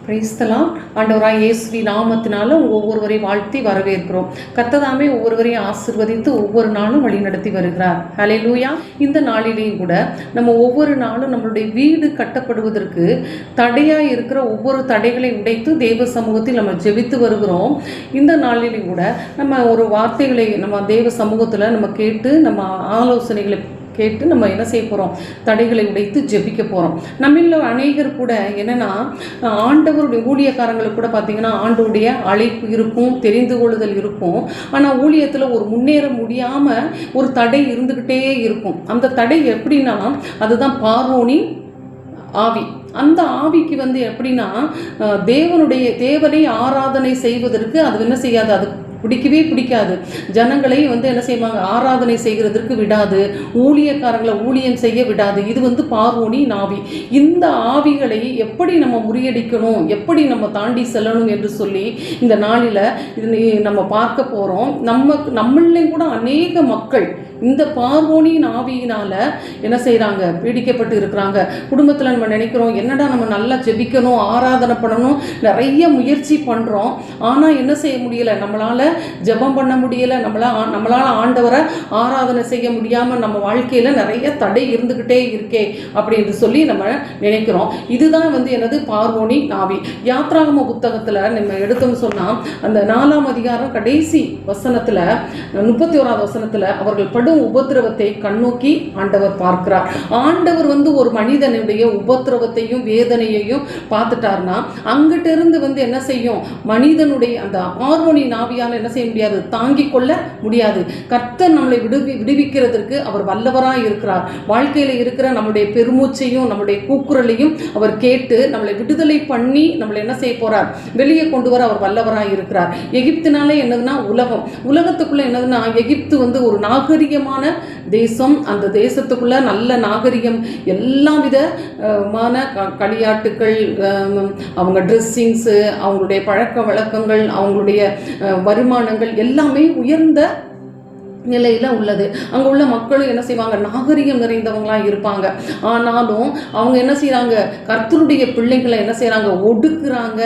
பிரைஸ்தலாம். ஆண்டவராய் இயேசுவி நாமத்தினால ஒவ்வொருவரையும் வாழ்த்தி வரவேற்கிறோம். கர்த்ததாமே ஒவ்வொருவரையும் ஆசீர்வதித்து ஒவ்வொரு நாளும் வழி நடத்தி வருகிறார். ஹல்லேலூயா. இந்த நாளிலேயும் கூட நம்ம ஒவ்வொரு நாளும் நம்மளுடைய வீடு கட்டப்படுவதற்கு தடையாக இருக்கிற ஒவ்வொரு தடைகளை உடைத்து தேவ சமூகத்தில் நம்ம ஜெபித்து வருகிறோம். இந்த நாளிலேயும் கூட நம்ம ஒரு வார்த்தைகளை நம்ம தேவ சமூகத்தில் நம்ம கேட்டு நம்ம ஆலோசனைகளை கேட்டு நம்ம என்ன செய்ய போகிறோம், தடைகளை உடைத்து ஜெபிக்க போகிறோம். நம்மள அநேகர் கூட என்னென்னா, ஆண்டவருடைய ஊழியக்காரங்களுக்கு கூட பார்த்திங்கன்னா ஆண்டவருடைய அழைப்பு இருக்கும், தெரிந்து கொள்ளுதல் இருக்கும். ஆனால் ஊழியத்தில் ஒரு முன்னேற முடியாமல் ஒரு தடை இருந்துக்கிட்டே இருக்கும். அந்த தடை எப்படின்னா, அதுதான் பார்வோனின் ஆவி. அந்த ஆவிக்கு எப்படின்னா, தேவனை ஆராதனை செய்வதற்கு அது என்ன செய்யாது, அது பிடிக்கவே பிடிக்காது. ஜனங்களை என்ன செய்வாங்க, ஆராதனை செய்கிறதற்கு விடாது, ஊழியக்காரங்களை ஊழியம் செய்ய விடாது. இது பார்வோனின் ஆவி. இந்த ஆவிகளை எப்படி நம்ம முறியடிக்கணும், எப்படி நம்ம தாண்டி செல்லணும் என்று சொல்லி இந்த நாளில் நம்ம பார்க்க போகிறோம். நம்மளையும் கூட அநேக மக்கள் இந்த பார்வோனின் ஆவியினால் என்ன செய்கிறாங்க, பீடிக்கப்பட்டு இருக்கிறாங்க. குடும்பத்தில் நம்ம நினைக்கிறோம், என்னடா நம்ம நல்லா ஜெபிக்கணும், ஆராதனை பண்ணணும், நிறைய முயற்சி பண்ணுறோம். ஆனால் என்ன செய்ய முடியலை, நம்மளால் ஜெபம் பண்ண முடியலை, நம்மளால் ஆண்டவரை ஆராதனை செய்ய முடியாமல் நம்ம வாழ்க்கையில் நிறைய தடை இருந்துக்கிட்டே இருக்கே அப்படின்னு சொல்லி நம்ம நினைக்கிறோம். இதுதான் எனது பார்வோனின் ஆவி. யாத்ராகம புத்தகத்தில் நம்ம எடுத்தோம்னு சொன்னால், அந்த 4ஆம் அதிகாரம் கடைசி வசனத்தில் 31வது வசனத்தில் அவர்கள் படும் உபத்திரவத்தை கண்ணோக்கி ஆண்டவர் பார்க்கிறார். ஆண்டவர் ஒரு மனிதனுடைய உபத்திரவத்தையும் வேதனையையும் பார்த்துட்டார்னா, அங்கிட்ட இருந்து என்ன செய்யும், மனிதனுடைய அந்த பார்வோனின் ஆவியால் என்ன செய்ய முடியாது, தாங்கிக் கொள்ள முடியாது. கர்த்தர் நம்மளை விடுவிக்கிறதுக்கு அவர் வல்லவராய் இருக்கிறார். வாழ்க்கையில் இருக்கிற நம்முடைய பெருமூச்சையும் நம்முடைய கூக்குரலையும் அவர் கேட்டு நம்மளை விடுதலை பண்ணி நம்மளை என்ன செய்ய போறார், வெளியே கொண்டு வர அவர் வல்லவராய் இருக்கிறார். எகிப்தினாலே என்னதுன்னா உலகத்துக்குள்ள என்னதுன்னா, எகிப்து ஒரு நாகரிகமான தேசம். அந்த தேசத்துக்குள்ள நல்ல நாகரிகம், எல்லா விதமான களியாட்டுக்கள், அவங்க ட்ரெஸ்ஸிங்ஸு, அவங்களுடைய பழக்க வழக்கங்கள், அவங்களுடைய வருமானங்கள் எல்லாமே உயர்ந்த நிலையில் உள்ளது. அங்கே உள்ள மக்களும் என்ன செய்வாங்க, நாகரிகம் நிறைந்தவங்களாக இருப்பாங்க. ஆனாலும் அவங்க என்ன செய்கிறாங்க, கர்த்தருடைய பிள்ளைங்களை என்ன செய்கிறாங்க, ஒடுக்குறாங்க.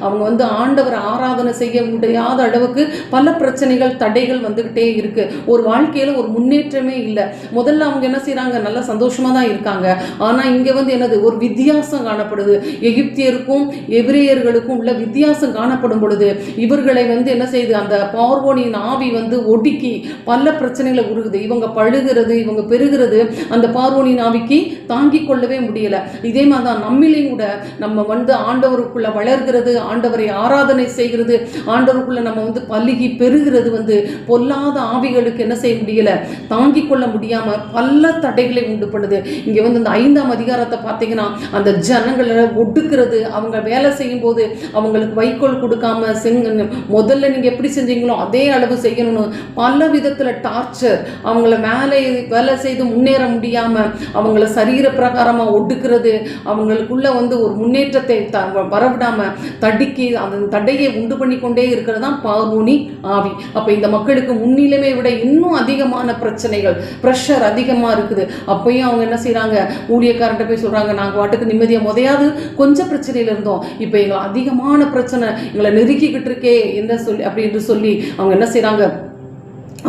அவங்க ஆண்டவரை ஆராதனை செய்ய முடியாத அளவுக்கு பல பிரச்சனைகள், தடைகள் வந்துக்கிட்டே இருக்கு. ஒரு வாழ்க்கையில் ஒரு முன்னேற்றமே இல்லை. முதல்ல அவங்க என்ன செய்கிறாங்க, நல்லா சந்தோஷமாக தான் இருக்காங்க. ஆனால் இங்கே என்னது, ஒரு வித்தியாசம் காணப்படுது. எகிப்தியருக்கும் எபிரேயர்களுக்கும் உள்ள வித்தியாசம் காணப்படும் பொழுது இவர்களை என்ன செய்யுது, அந்த பார்வோனின் ஆவி ஒடுக்கி பல பிரச்சனைகளை உருகுது. இவங்க பழுகிறது, இவங்க பெருகிறது, அந்த பார்வோனின் ஆவிக்கு தாங்கிக் கொள்ளவே முடியல. இதே மாதிரி தான் நம்மளையும் கூட நம்ம ஆண்டவருக்குள்ள வளர்கிறது, ஆண்டவரை ஆராதனை செய்கிறது, ஆண்டவருக்குள்ள நம்ம பல்லுகி பெருகிறது பொல்லாத ஆவிகளுக்கு என்ன செய்ய முடியல, தாங்கிக் கொள்ள முடியாம பல தடைகளை உண்டு பண்ணுது. இங்க இந்த 5ஆம் அதிகாரத்தை பார்த்தீங்கன்னா, அந்த ஜனங்களை ஒடுக்கிறது. அவங்க வேலை செய்யும் போது அவங்களுக்கு வைக்கோல் கொடுக்காம முதல்ல நீங்க எப்படி செஞ்சீங்களோ அதே அளவு செய்யணும்னு பல விதத்துல டார்ச்சர், அவங்கள மேலே வேலை செய்து முன்னேற முடியாம அவங்கள சரீர பிரகாரமா ஒடுக்கிறது, அவங்களுக்குள்ள ஒரு முன்னேற்றத்தை வரவிடாம தடுக்கி அந்த தடையை உண்டு பண்ணி கொண்டே இருக்கிறது தான் பார்வோனி ஆவி. அப்ப இந்த மக்களுக்கு முன்னிலைமை விட இன்னும் அதிகமான பிரச்சனைகள், ப்ரெஷர் அதிகமா இருக்குது. அப்பயும் அவங்க என்ன செய்யறாங்க, ஊழியக்காரர்கிட்ட போய் சொல்றாங்க, நாங்க வாட்டுக்கு நிம்மதியா முதையாவது கொஞ்சம் பிரச்சனையில இருந்தோம், இப்ப எங்களை அதிகமான பிரச்சனை எங்களை நெருக்கிக்கிட்டு இருக்கே என்ன சொல்லி அப்படின்னு சொல்லி அவங்க என்ன செய்யறாங்க,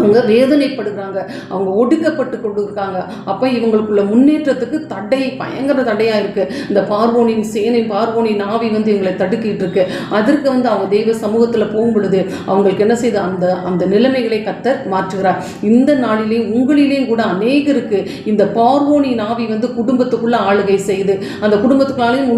அவங்க வேதனைப்படுகிறாங்க, அவங்க ஒடுக்கப்பட்டு கொண்டு இருக்காங்க. அப்போ இவங்களுக்குள்ள முன்னேற்றத்துக்கு தடை, பயங்கர தடையாக இருக்குது. இந்த பார்வோனின் சேனை, பார்வோனின் ஆவி எங்களை தடுக்கிட்டு இருக்கு. அதற்கு அவங்க தெய்வ சமூகத்தில் போகும் பொழுது அவங்களுக்கு என்ன செய்து அந்த நிலைமைகளை கர்த்தர் மாற்றுகிறார். இந்த நாளிலேயும் உங்களிலேயும் கூட அநேகருக்கு இந்த பார்வோனின் ஆவி குடும்பத்துக்குள்ள ஆளுகை செய்து அந்த குடும்பத்துக்குள்ளாலையும்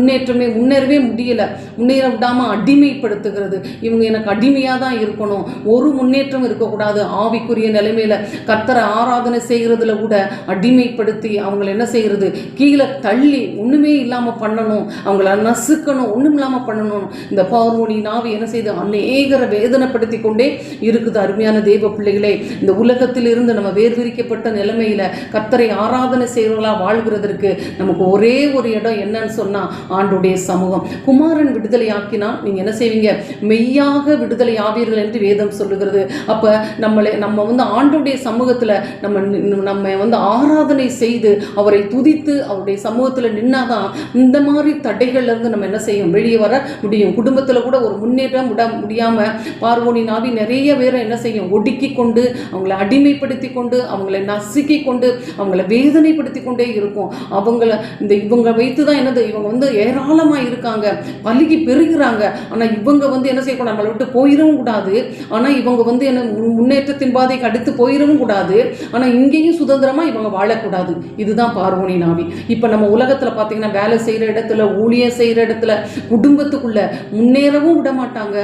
முன்னேறவே முடியலை, முன்னேற விடாமல் அடிமைப்படுத்துகிறது. இவங்க எனக்கு அடிமையாக தான் இருக்கணும், ஒரு முன்னேற்றம் இருக்கக்கூடாது. ஆவி நிலைமையில கர்த்தரை ஆராதனை செய்கிறதுல கூட அடிமைப்படுத்தி அவங்களை என்ன செய்கிறது, கீழே தள்ளி ஒண்ணுமே இல்லாம பண்ணணும், அவங்கள நசுக்கணும், ஒண்ணும் இல்லாம பண்ணணும். இந்த பார்வோனின் ஆவி என்ன செய்து அநேகரை வேதனைப்படுத்தி கொண்டே இருக்குது. அருமையான தேவ பிள்ளைகளே, இந்த உலகத்தில் இருந்து நம்ம வேர்விரிக்கப்பட்ட நிலைமையில கர்த்தரை ஆராதனை செய்கிறவர்களா வாழ்கிறதற்கு நமக்கு ஒரே ஒரு இடம் என்னன்னு சொன்னா ஆண்டுடைய சமூகம். குமாரன் விடுதலை ஆக்கினா நீங்க என்ன செய்வீங்க, மெய்யாக விடுதலை ஆவீர்கள் என்று வேதம் சொல்லுகிறது. அப்ப நம்ம நம்ம ஆண்டுடைய சமூகத்தில் நம்ம ஆராதனை செய்து அவரை துதித்து அவருடைய சமூகத்தில் நின்னாதான் இந்த மாதிரி தடைகள்லேருந்து நம்ம என்ன செய்யும், வெளியே வர முடியும். குடும்பத்தில் கூட ஒரு முன்னேற்றம் முடியாமல் பார்வோனின் ஆவி நிறைய பேரை என்ன செய்யும், ஒடுக்கி கொண்டு அவங்கள அடிமைப்படுத்தி கொண்டு அவங்கள நசுக்கி கொண்டு அவங்கள வேதனைப்படுத்தி கொண்டே இருக்கும். இவங்க வைத்து தான் என்னது, இவங்க ஏராளமாக இருக்காங்க, பலுகி பெருகிறாங்க. ஆனால் இவங்க என்ன செய்யக்கூடாது, நம்மளை விட்டு போயிடவும் கூடாது. ஆனால் இவங்க என்ன முன்னேற்றத்தின் பாதைக்கு அடுத்து போயிடவும் கூடாது. ஆனால் இங்கேயும் சுதந்திரமாக இவங்க வாழக்கூடாது. இதுதான் பார்வோனின் ஆவி. இப்போ நம்ம உலகத்தில் பார்த்தீங்கன்னா வேலை செய்கிற இடத்துல, ஊழியம் செய்கிற இடத்துல, குடும்பத்துக்குள்ள முன்னேறவும் விட மாட்டாங்க,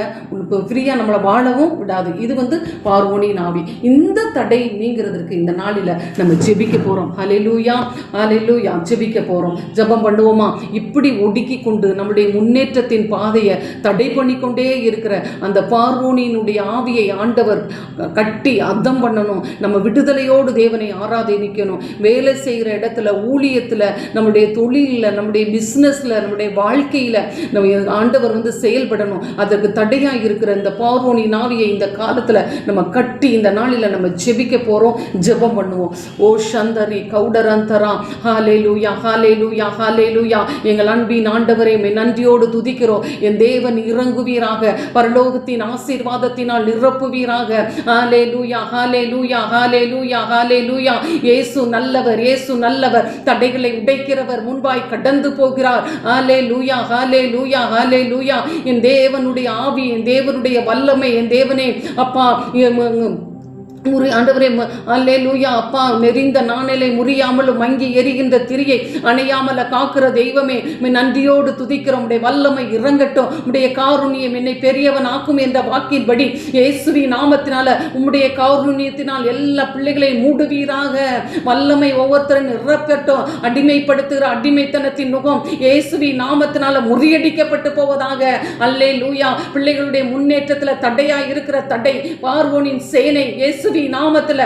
இப்போ ஃப்ரீயாக நம்மளை வாழவும் விடாது. இது பார்வோனின் ஆவி. இந்த தடை நீங்கிறதுக்கு இந்த நாளில் நம்ம ஜெபிக்க போகிறோம். ஹல்லேலூயா, ஹல்லேலூயா. ஜெபிக்க போகிறோம். ஜெபம் பண்ணுவோமா? இப்படி ஒடுக்கி கொண்டு நம்முடைய முன்னேற்றத்தின் பாதையை தடை பண்ணிக்கொண்டே இருக்கிற அந்த பார்வோனினுடைய ஆவியை ஆண்டவர் கட்டி அர்த்தம் பண்ணணும். நம்ம விடுதலையோடு தேவனை ஆராதனிக்கணும். வேலை செய்கிற இடத்துல, ஊழியத்தில், நம்முடைய தொழிலில், நம்முடைய பிஸ்னஸில், நம்முடைய வாழ்க்கையில் நம்ம ஆண்டவர் செயல்படணும். அதற்கு தடையாக இருக்கிற இந்த பார்வோனின் ஆவியை இந்த காலத்தில் நம்ம கட்டி இந்த நாளில் நம்ம ஜெபிக்க போகிறோம். ஜெபம் பண்ணுவோம். ஓ சந்தரி கௌடரந்தரா, ஹல்லேலூயா, ஹல்லேலூயா, ஹல்லேலூயா. எங்கள் அன்பின் ஆண்டவரே, நன்றியோடு துதிக்கிறோம். என் தேவன் இறங்குவீராக, பரலோகத்தின் ஆசீர்வாதத்தினால் நிரப்புவீராக. ஹல்லேலூயா, ஹல்லேலூயா, ஹல்லேலூயா, ஹல்லேலூயா. இயேசு நல்லவர், இயேசு நல்லவர். தடைகளை உடைக்கிறவர், முன்பாய் கடந்து போகிறார். ஹல்லேலூயா, ஹல்லேலூயா, ஹல்லேலூயா. என் தேவனுடைய ஆவி, என் தேவனுடைய வல்லமை, என் தேவனே அப்பா, ஆண்டவரே அல்லேலூயா அப்பா, நெறிந்த நாணலை முறியாமலும் மங்கி எரிகின்ற திரியை அணையாமல காக்கிற தெய்வமே, நன்றியோடு துதிக்கிறோம். உடைய வல்லமை இறங்கட்டும். உடைய காருண்யம் என்னை பெரியவன் ஆக்கும் என்ற வாக்கின்படி இயேசுவின் நாமத்தினால உம்முடைய காருண்யத்தினால் எல்லா பிள்ளைகளையும் மூடுவீராக. வல்லமை ஒவ்வொருத்தரும் நிரப்பட்டும். அடிமைப்படுத்துகிற அடிமைத்தனத்தின் முகம் இயேசுவின் நாமத்தினால முறியடிக்கப்பட்டு போவதாக. அல்லேலூயா. பிள்ளைகளுடைய முன்னேற்றத்தில் தடையா இருக்கிற தடை, பார்வோனின் சேனை இயேசு நாமத்தில்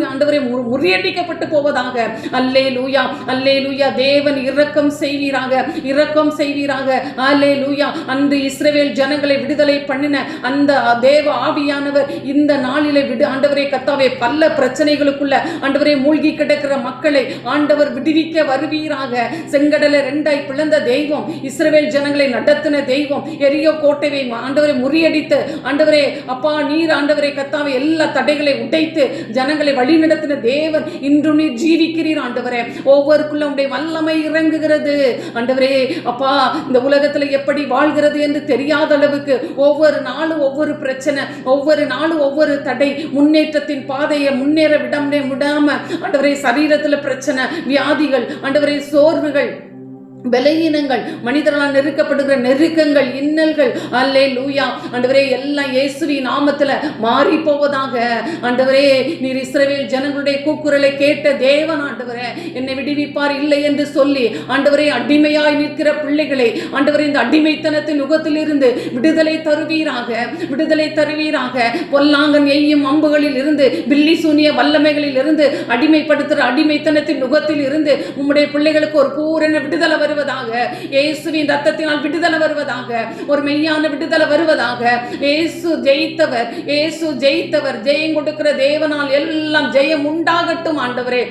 ஆண்டவரே முறியடிக்கப்பட்டு போவதாக. அல்லேலூயா, அல்லேலூயா. தேவன் இரக்கம் செய்வீராக, இரக்கம் செய்வீராக. அல்லேலூயா. அன்று இஸ்ரவேல் ஜனங்களை விடுதலை பண்ணின அந்த தேவ ஆவியானவர் இந்த நாளிலே ஆண்டவரே கர்த்தாவே, பல பிரச்சனைகளுக்குள்ள ஆண்டவரே மூழ்கி கிடக்கிற மக்களை ஆண்டவர் விடுவிக்க வருவீராக. செங்கடலை ரெண்டாய் பிளந்த தெய்வம், இஸ்ரவேல் ஜனங்களை நடத்தின தெய்வம், எரியோ கோட்டையை ஆண்டவரை முறியடித்து ஆண்டவரே அப்பா நீர் ஆண்டவரே கர்த்தாவே எல்லா தடைகளை உடைத்து ஜனங்களை வழி நடத்தின தேவன் இன்று நீர் ஜீவிக்கிறீர் ஆண்டவரே. ஒவ்வொருக்குள்ள உடைய வல்லமை இறங்குகிறது ஆண்டவரே அப்பா. இந்த உலகத்துல எப்படி வாழ்கிறது என்று தெரியாத அளவுக்கு ஒவ்வொரு நாளும் ஒவ்வொரு பிரச்சனை, ஒவ்வொரு நாளும் ஒவ்வொரு தடை, முன்னேற்றத்தின் பாதையை முன்னேற விடாம ஆண்டவரே சரீரத்துல பிரச்சனை, வியாதிகள் ஆண்டவரே, சோர்வுகள், பலவீனங்கள், மனிதர்களால் நெருக்கப்படுகிற நெருக்கங்கள், இன்னல்கள் அல்லேலூயா ஆண்டவரே எல்லாம் இயேசுவின் நாமத்தில் மாறி போவதாக. ஆண்டவரே நீர் இஸ்ரவேல் ஜனங்களுடைய கூக்குரலை கேட்ட தேவன் ஆண்டவரே, என்னை விடுவிப்பார் இல்லை என்று சொல்லி ஆண்டவரே அடிமையாய் நிற்கிற பிள்ளைகளை ஆண்டவரே இந்த அடிமைத்தனத்தின் யுகத்தில் இருந்து விடுதலை தருவீராக, விடுதலை தருவீராக. பொல்லாங்கன் எய்யும் அம்புகளில் இருந்து, பில்லி சூனிய வல்லமைகளில் இருந்து, அடிமைப்படுத்துகிற அடிமைத்தனத்தின் யுகத்தில் இருந்து உம்முடைய பிள்ளைகளுக்கு ஒரு பூரண விடுதலை வருவதாக. இயேசுவின் ரத்தத்தினால் விடுதலை வருவதாக, ஒரு மெய்யான விடுதலை வருவதாக. இயேசு ஜெயித்தவர், இயேசு ஜெயித்தவர். ஜெயம் கொடுக்கிற தேவனால் எல்லாம் ஜெயம் உண்டாகட்டும் ஆண்டவரே.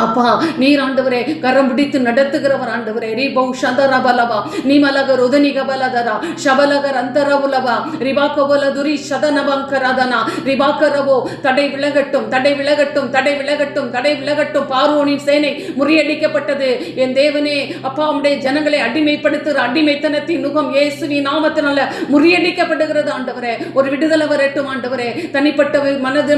அப்பா நீர் ஆண்டவரே கரம் பிடித்து நடத்துகிறவர் ஆண்டவரே. ரீபௌ சதரபலவா நிமலக ருதனிகபலதரா ஷபலகர் அந்தரவுலவா ரிபாகபலதுரி சதனபங்கரதனா ரிபாகரவோ. தடை விலகட்டும், தடை விலகட்டும், தடை விலகட்டும், தடை விலகட்டும். பார்வோனின் சேனை முறியடிக்கப்பட்டது. என் தேவனே அப்பா, உம்முடைய ஜனங்களை அடிமைப்படுத்துகிற அடிமைத்தனத்தின் நுகம் இயேசுவின் நாமத்தினால முறியடிக்கப்படுகிறது ஆண்டவரே. ஒரு விடுதலை வரட்டும் ஆண்டவரே. தனிப்பட்ட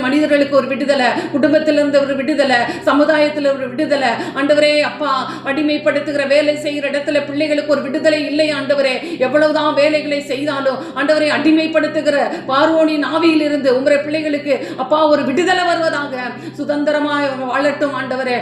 மனிதர்களுக்கு ஒரு விடுதலை, குடும்பத்திலிருந்து ஒரு விடுதலை, சமுதாயத்தில் ஒரு விடுதலை ஆண்டவரே அப்பா. அடிமைப்படுத்துகிற வேலை செய்கிற இடத்துல பிள்ளைகளுக்கு ஒரு விடுதலை இல்லை ஆண்டவரே. எவ்வளவுதான் வேலைகளை செய்தாலும் ஆண்டவரே அடிமைப்படுத்துகிற பார்வோனின் ஆவியில் இருந்து உங்களுடைய பிள்ளைகளுக்கு அப்பா ஒரு விடுதலை வருவதாக. சுதந்திரமாக வாழட்டும் ஆண்டவரே.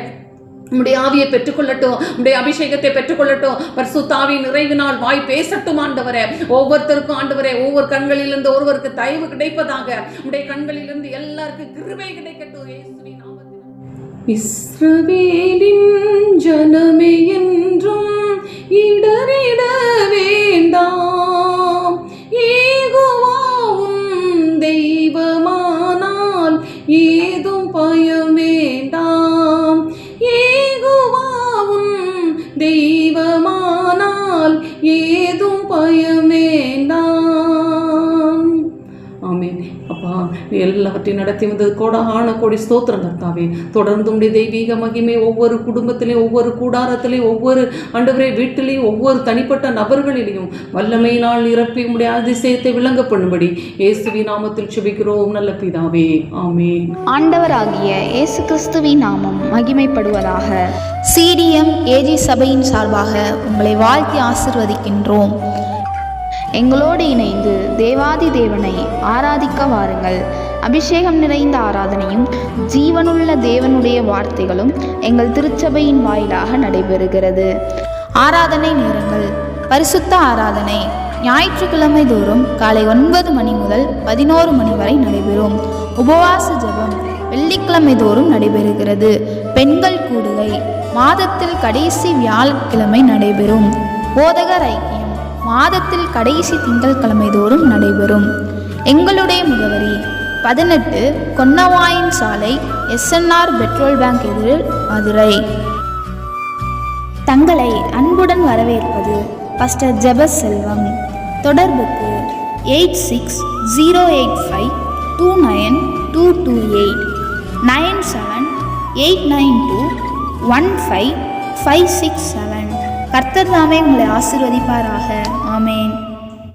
உம்முடைய ஆவியை பெற்றுக்கொள்ளட்டும், உம்முடைய அபிஷேகத்தை பெற்றுக்கொள்ளட்டும். பரிசுத்த ஆவியின் நிறைவினால் வாய் பேசட்டும் ஆண்டவரே. ஒவ்வொருத்தருக்கும் ஆண்டவரே ஒவ்வொரு கண்களிலிருந்து ஒருவருக்கு தயவு கிடைப்பதாக. உம்முடைய கண்களிலிருந்து எல்லாருக்கும் கிருபை கிடைக்கட்டும் இயேசுவின் நாமத்தில். இஸ்ரவேலின் ஜனமே என்றும் இடறிட வேண்டாம். யெகோவாவும் தெய்வமானால் எல்லாவற்றையும் நடத்தி வந்தது கோடி ஸ்தோத்திரம் கர்த்தாவே. தொடர்ந்து உடைய தெய்வீக மகிமை ஒவ்வொரு குடும்பத்திலையும், ஒவ்வொரு கூடாரத்திலையும், ஒவ்வொரு ஆண்டவரே வீட்டிலையும், ஒவ்வொரு தனிப்பட்ட நபர்களிலையும் வல்லமையினால் நிரப்பி உடைய அதிசயத்தை விளங்க பண்ணும்படி இயேசுவின் நாமத்தில் செபிக்கிறோம் நல்ல பிதாவே, ஆமென். ஆண்டவராகிய இயேசு கிறிஸ்துவின் நாமம் மகிமைப்படுவதாக. சிடிஎம் ஏஜி சபையின் சார்பாக உங்களை வாழ்த்தி ஆசிர்வதிக்கின்றோம். எங்களோடு இணைந்து தேவாதி தேவனை ஆராதிக்க வாருங்கள். அபிஷேகம் நிறைந்த ஆராதனையும் ஜீவனுள்ள தேவனுடைய வார்த்தைகளும் எங்கள் திருச்சபையின் வாயிலாக நடைபெறுகிறது. ஆராதனை நேரங்கள்: பரிசுத்த ஆராதனை ஞாயிற்றுக்கிழமை தோறும் காலை 9 மணி முதல் 11 மணி வரை நடைபெறும். உபவாச ஜெபம் வெள்ளிக்கிழமை தோறும் நடைபெறுகிறது. பெண்கள் கூடுகை மாதத்தில் கடைசி வியாழக்கிழமை நடைபெறும். போதகர் ஐக்கியம் மாதத்தில் கடைசி திங்கட்கிழமை தோறும் நடைபெறும். எங்களுடைய முகவரி 18 கொன்னவாயின் சாலை, SNR பெட்ரோல் பேங்க் எதிரில், மதுரை. தங்களை அன்புடன் வரவேற்பது பாஸ்டர் ஜெபஸ் செல்வம். தொடர்புக்கு 8608529228 9789215567. கர்த்தர் தாமே உங்களை ஆசீர்வதிப்பாராக. ஆமென்.